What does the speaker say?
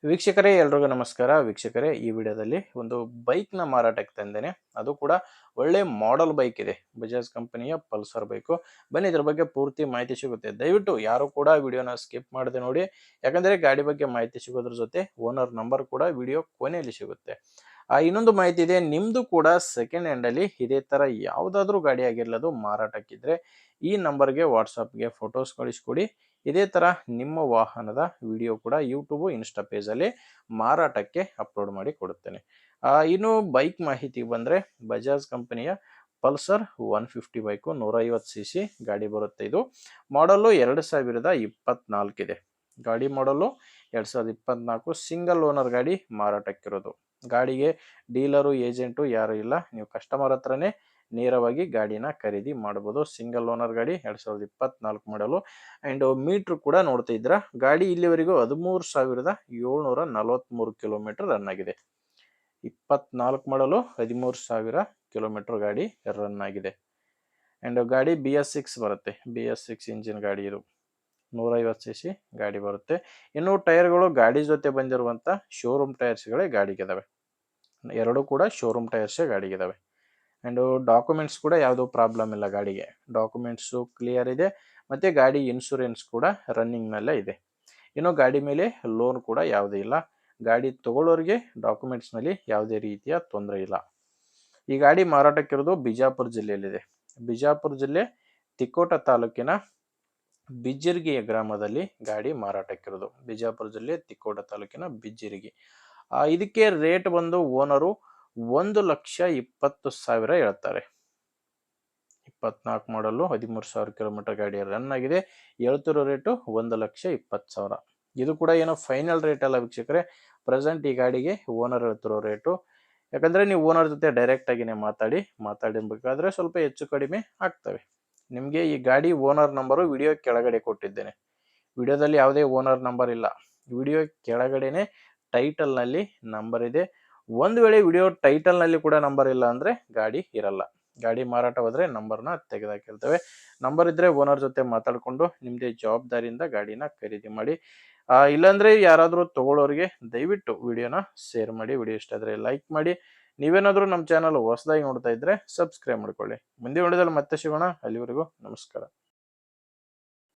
ವೀಕ್ಷಕರೇ ಎಲ್ರಿಗೂ ನಮಸ್ಕಾರ. ವೀಕ್ಷಕರೇ, ಈ ವಿಡಿಯೋದಲ್ಲಿ ಒಂದು ಬೈಕ್ನ ಮಾರಾಟಕ್ಕೆ ತಂದೇನೆ. ಅದು ಕೂಡ ಒಳ್ಳೆ ಮಾಡೆಲ್ ಬೈಕ್ ಇದೆ, ಬಜಾಜ್ ಕಂಪನಿಯ ಪಲ್ಸರ್ ಬೈಕು. ಬನ್ನಿ ಇದ್ರ ಬಗ್ಗೆ ಪೂರ್ತಿ ಮಾಹಿತಿ ಸಿಗುತ್ತೆ. ದಯವಿಟ್ಟು ಯಾರು ಕೂಡ ವಿಡಿಯೋನ ಸ್ಕಿಪ್ ಮಾಡದೆ ನೋಡಿ, ಯಾಕಂದರೆ ಗಾಡಿ ಬಗ್ಗೆ ಮಾಹಿತಿ ಸಿಗೋದ್ರ ಜೊತೆ ಓನರ್ ನಂಬರ್ ಕೂಡ ವಿಡಿಯೋ ಕೊನೆಯಲ್ಲಿ ಸಿಗುತ್ತೆ. ಇನ್ನೊಂದು ಮಾಹಿತಿ ಇದೆ, ನಿಮ್ಮದು ಕೂಡ ಸೆಕೆಂಡ್ ಹ್ಯಾಂಡಲ್ಲಿ ಇದೇ ಥರ ಯಾವುದಾದ್ರೂ ಗಾಡಿ ಆಗಿರಲದು ಮಾರಾಟಕ್ಕಿದ್ರೆ ಈ ನಂಬರ್ಗೆ ವಾಟ್ಸಪ್ಗೆ ಫೋಟೋಸ್ ಕಳಿಸ್ಕೊಡಿ. ಇದೇ ಥರ ನಿಮ್ಮ ವಾಹನದ ವಿಡಿಯೋ ಕೂಡ ಯೂಟ್ಯೂಬು ಇನ್ಸ್ಟಾ ಪೇಜಲ್ಲಿ ಮಾರಾಟಕ್ಕೆ ಅಪ್ಲೋಡ್ ಮಾಡಿ ಕೊಡುತ್ತೇನೆ. ಇನ್ನು ಬೈಕ್ ಮಾಹಿತಿ ಬಂದರೆ ಬಜಾಜ್ ಕಂಪನಿಯ ಪಲ್ಸರ್ 150 ಬೈಕು, 150 cc ಗಾಡಿ ಬರುತ್ತೆ. ಇದು ಮಾಡಲು 2024 ಇದೆ. ಗಾಡಿ ಮಾಡಲು 2024 ಸಿಂಗಲ್ ಓನರ್ ಗಾಡಿ ಮಾರಾಟಕ್ಕಿರೋದು. ಗಾಡಿಗೆ ಡೀಲರು ಏಜೆಂಟು ಯಾರು ಇಲ್ಲ, ನೀವು ಕಸ್ಟಮರ್ ಹತ್ರನೇ ನೇರವಾಗಿ ಗಾಡಿನ ಖರೀದಿ ಮಾಡ್ಬೋದು. ಸಿಂಗಲ್ ಓನರ್ ಗಾಡಿ 2024 ಮಾಡಲು. ಆ್ಯಂಡ್ ಮೀಟ್ರ್ ಕೂಡ ನೋಡ್ತಾ ಇದ್ರ, ಗಾಡಿ ಇಲ್ಲಿವರೆಗೂ 13,743 ಕಿಲೋಮೀಟರ್ ರನ್ ಆಗಿದೆ. 24 ಮಾಡಲು 13,000 ಕಿಲೋಮೀಟರ್ ಗಾಡಿ ರನ್ ಆಗಿದೆ. ಆ್ಯಂಡ್ ಗಾಡಿ BS6 ಬರುತ್ತೆ, BS6 ಇಂಜಿನ್ ಗಾಡಿ ಇದು. 150 cc ಗಾಡಿ ಬರುತ್ತೆ. ಇನ್ನು ಟೈರ್ಗಳು ಗಾಡಿ ಜೊತೆ ಬಂದಿರುವಂಥ ಶೋರೂಮ್ ಟೈರ್ಸ್ಗಳೇ ಗಾಡಿಗಿದಾವೆ. ಎರಡು ಕೂಡ ಶೋರೂಮ್ ಟೈರ್ಸೇ ಗಾಡಿಗಿದಾವೆ. ಆ್ಯಂಡ್ ಡಾಕ್ಯುಮೆಂಟ್ಸ್ ಕೂಡ ಯಾವುದೂ ಪ್ರಾಬ್ಲಮ್ ಇಲ್ಲ ಗಾಡಿಗೆ. ಡಾಕ್ಯುಮೆಂಟ್ಸು ಕ್ಲಿಯರ್ ಇದೆ, ಮತ್ತು ಗಾಡಿ ಇನ್ಶೂರೆನ್ಸ್ ಕೂಡ ರನ್ನಿಂಗ್ನಲ್ಲೇ ಇದೆ. ಇನ್ನು ಗಾಡಿ ಮೇಲೆ ಲೋನ್ ಕೂಡ ಯಾವುದೇ ಇಲ್ಲ. ಗಾಡಿ ತೊಗೊಳ್ಳೋರಿಗೆ ಡಾಕ್ಯುಮೆಂಟ್ಸ್ನಲ್ಲಿ ಯಾವುದೇ ರೀತಿಯ ತೊಂದರೆ ಇಲ್ಲ. ಈ ಗಾಡಿ ಮಾರಾಟಕ್ಕಿರೋದು ಬಿಜಾಪುರ ಜಿಲ್ಲೆಯಲ್ಲಿದೆ. ಬಿಜಾಪುರ ಜಿಲ್ಲೆ ತಿಕೋಟ ತಾಲೂಕಿನ ಬಿಜ್ಜಿರ್ಗಿ ಗ್ರಾಮದಲ್ಲಿ ಗಾಡಿ ಮಾರಾಟಕ್ಕಿರೋದು. ಬಿಜಾಪುರ ಜಿಲ್ಲೆ ತಿಕೋಟ ತಾಲೂಕಿನ ಬಿಜ್ಜಿರ್ಗಿ. ಇದಕ್ಕೆ ರೇಟ್ ಬಂದು ಓನರು 1,20,000 ಹೇಳ್ತಾರೆ. 24 ಮಾಡಲು 13,000 ಕಿಲೋಮೀಟರ್ ಗಾಡಿ ರನ್ ಆಗಿದೆ. ಹೇಳ್ತಿರೋ ರೇಟು 1,20,000. ಇದು ಕೂಡ ಏನೋ ಫೈನಲ್ ರೇಟ್ ಅಲ್ಲ ವೀಕ್ಷಕರೇ, ಪ್ರೆಸೆಂಟ್ ಈ ಗಾಡಿಗೆ ಓನರ್ ಹೇಳ್ತಿರೋ ರೇಟು. ಯಾಕಂದರೆ ನೀವು ಓನರ್ ಜೊತೆ ಡೈರೆಕ್ಟಾಗಿಯೇ ಮಾತಾಡಬೇಕಾದ್ರೆ ಸ್ವಲ್ಪ ಹೆಚ್ಚು ಕಡಿಮೆ ಆಗ್ತವೆ. ನಿಮಗೆ ಈ ಗಾಡಿ ಓನರ್ ನಂಬರು ವಿಡಿಯೋ ಕೆಳಗಡೆ ಕೊಟ್ಟಿದ್ದೇನೆ. ವಿಡಿಯೋದಲ್ಲಿ ಯಾವುದೇ ಓನರ್ ನಂಬರ್ ಇಲ್ಲ, ವಿಡಿಯೋ ಕೆಳಗಡೆನೆ ಟೈಟಲ್ನಲ್ಲಿ ನಂಬರ್ ಇದೆ. ಒಂದು ವೇಳೆ ವಿಡಿಯೋ ಟೈಟಲ್ನಲ್ಲಿ ಕೂಡ ನಂಬರ್ ಇಲ್ಲ ಅಂದರೆ ಗಾಡಿ ಇರಲ್ಲ. ಗಾಡಿ ಮಾರಾಟವಾದರೆ ನಂಬರ್ನ ತೆಗೆದಾಕಿರ್ತೇವೆ. ನಂಬರ್ ಇದ್ದರೆ ಓನರ್ ಜೊತೆ ಮಾತಾಡಿಕೊಂಡು ನಿಮ್ಮದೇ ಜವಾಬ್ದಾರಿಯಿಂದ ಗಾಡಿನ ಖರೀದಿ ಮಾಡಿ. ಇಲ್ಲಾಂದರೆ ಯಾರಾದರೂ ತೊಗೊಳ್ಳೋರಿಗೆ ದಯವಿಟ್ಟು ವಿಡಿಯೋನ ಶೇರ್ ಮಾಡಿ. ವಿಡಿಯೋ ಇಷ್ಟ ಆದರೆ ಲೈಕ್ ಮಾಡಿ. ನೀವೇನಾದರೂ ನಮ್ಮ ಚಾನಲ್ ಹೊಸದಾಗಿ ನೋಡ್ತಾ ಇದ್ದರೆ ಸಬ್ಸ್ಕ್ರೈಬ್ ಮಾಡ್ಕೊಳ್ಳಿ. ಮುಂದಿನ ವಿಡಿಯೋದಲ್ಲಿ ಮತ್ತೆ ಸಿಗೋಣ. ಅಲ್ಲಿವರೆಗೂ ನಮಸ್ಕಾರ.